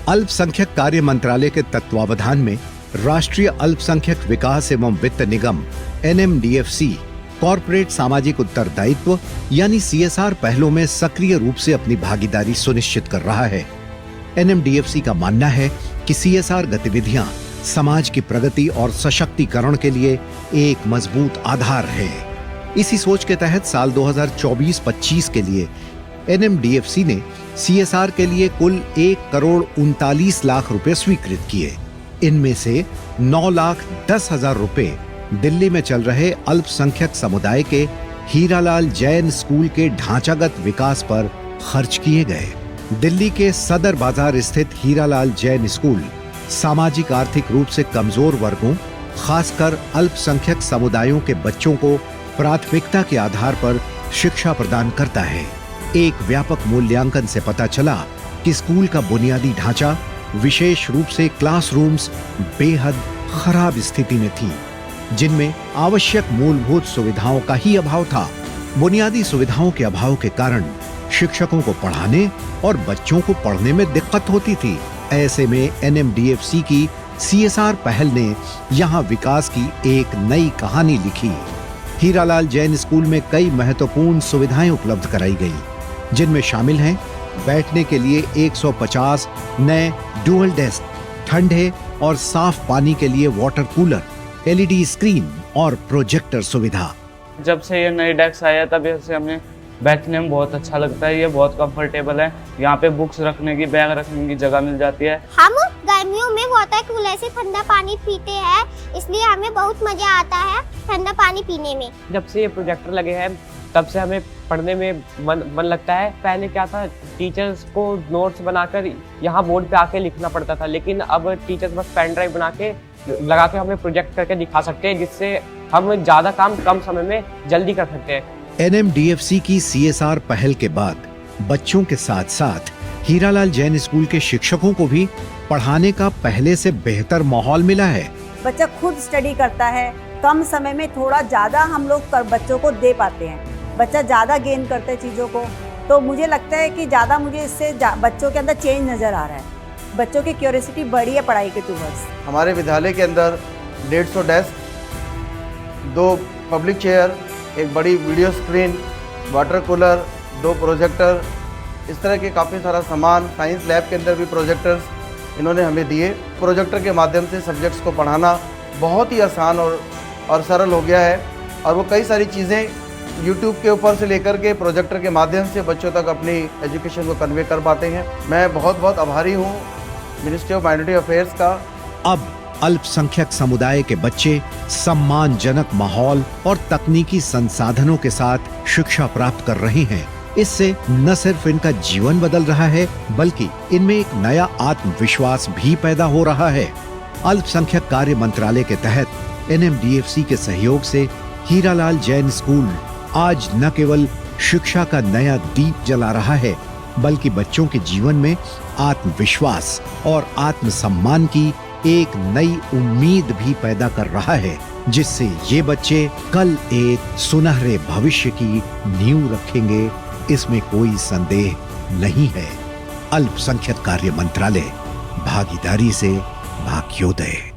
अल्पसंख्यक कार्य मंत्रालय के तत्वावधान में राष्ट्रीय अल्पसंख्यक विकास एवं वित्त निगम NMDFC कॉर्पोरेट सामाजिक उत्तरदायित्व यानी CSR पहलों में सक्रिय रूप से अपनी भागीदारी सुनिश्चित कर रहा है। NMDFC का मानना है कि CSR गतिविधियां समाज की प्रगति और सशक्तिकरण के लिए एक मजबूत आधार है। इसी सोच के तहत साल 2024-25 के लिए NMDFC ने CSR के लिए कुल 1,39,00,000 रुपए स्वीकृत किए। इनमें से 9,10,000 रुपए दिल्ली में चल रहे अल्पसंख्यक समुदाय के हीरालाल जैन स्कूल के ढांचागत विकास पर खर्च किए गए। दिल्ली के सदर बाजार स्थित हीरालाल जैन स्कूल सामाजिक आर्थिक रूप से कमजोर वर्गों, खासकर अल्पसंख्यक समुदायों के बच्चों को प्राथमिकता के आधार पर शिक्षा प्रदान करता है। एक व्यापक मूल्यांकन से पता चला कि स्कूल का बुनियादी ढांचा, विशेष रूप से क्लासरूम्स, बेहद खराब स्थिति में थी, जिनमें आवश्यक मूलभूत सुविधाओं का ही अभाव था। बुनियादी सुविधाओं के अभाव के कारण शिक्षकों को पढ़ाने और बच्चों को पढ़ने में दिक्कत होती थी। ऐसे में NMDFC की CSR पहल ने यहाँ विकास की एक नई कहानी लिखी। हीरालाल जैन स्कूल में कई महत्वपूर्ण सुविधाएं उपलब्ध कराई गई, जिनमें शामिल हैं बैठने के लिए 150 नए डुअल डेस्क, ठंडे और साफ पानी के लिए वाटर कूलर, LED स्क्रीन और प्रोजेक्टर सुविधा। जब से ये नए डेस्क आया तब से हमें बैठने में बहुत अच्छा लगता है। ये बहुत कंफर्टेबल है। यहाँ पे बुक्स रखने की, बैग रखने की जगह मिल जाती है। हम गर्मियों में वाटर कूलर से ठंडा पानी पीते हैं, इसलिए हमें बहुत मजा आता है ठंडा पानी पीने में। जब से ये प्रोजेक्टर लगे हैं तब से हमें पढ़ने में मन लगता है। पहले क्या था, टीचर्स को नोट्स बनाकर यहाँ बोर्ड पे आके लिखना पड़ता था, लेकिन अब टीचर्स बस पेन ड्राइव बना के लगा के हमें प्रोजेक्ट करके दिखा सकते हैं, जिससे हम ज्यादा काम कम समय में जल्दी कर सकते हैं। NMDFC की CSR पहल के बाद बच्चों के साथ साथ हीरालाल जैन स्कूल के शिक्षकों को भी पढ़ाने का पहले से बेहतर माहौल मिला है। बच्चा खुद स्टडी करता है, कम समय में थोड़ा ज्यादा हम लोग बच्चों को दे पाते हैं। बच्चा ज्यादा गेन करते हैं चीजों को, तो मुझे लगता है कि ज्यादा मुझे इससे बच्चों के अंदर चेंज नजर आ रहा है। बच्चों की क्यूरियोसिटी बढ़ी है पढ़ाई के टूवर्ड्स। हमारे विद्यालय के अंदर 150 डेस्क, 2 पब्लिक चेयर, एक बड़ी video screen, water cooler, 2 projector, इस तरह के काफ़ी सारा सामान, साइंस लैब के अंदर भी प्रोजेक्टर्स इन्होंने हमें दिए। प्रोजेक्टर के माध्यम से सब्जेक्ट्स को पढ़ाना बहुत ही आसान और सरल हो गया है, और वो कई सारी चीज़ें यूट्यूब के ऊपर से लेकर के प्रोजेक्टर के माध्यम से बच्चों तक अपनी एजुकेशन को कन्वे कर पाते हैं। मैं बहुत आभारी हूँ मिनिस्ट्री ऑफ माइनॉरिटी अफेयर्स का। अब अल्पसंख्यक समुदाय के बच्चे सम्मानजनक माहौल और तकनीकी संसाधनों के साथ शिक्षा प्राप्त कर रहे हैं। इससे न सिर्फ इनका जीवन बदल रहा है, बल्कि इनमें एक नया आत्मविश्वास भी पैदा हो रहा है। अल्पसंख्यक कार्य मंत्रालय के तहत NMDFC के सहयोग से हीरालाल जैन स्कूल आज न केवल शिक्षा का नया दीप जला रहा है, बल्कि बच्चों के जीवन में आत्मविश्वास और आत्मसम्मान की एक नई उम्मीद भी पैदा कर रहा है, जिससे ये बच्चे कल एक सुनहरे भविष्य की नींव रखेंगे, इसमें कोई संदेह नहीं है। अल्पसंख्यक कार्य मंत्रालय, भागीदारी से भाग्योदय।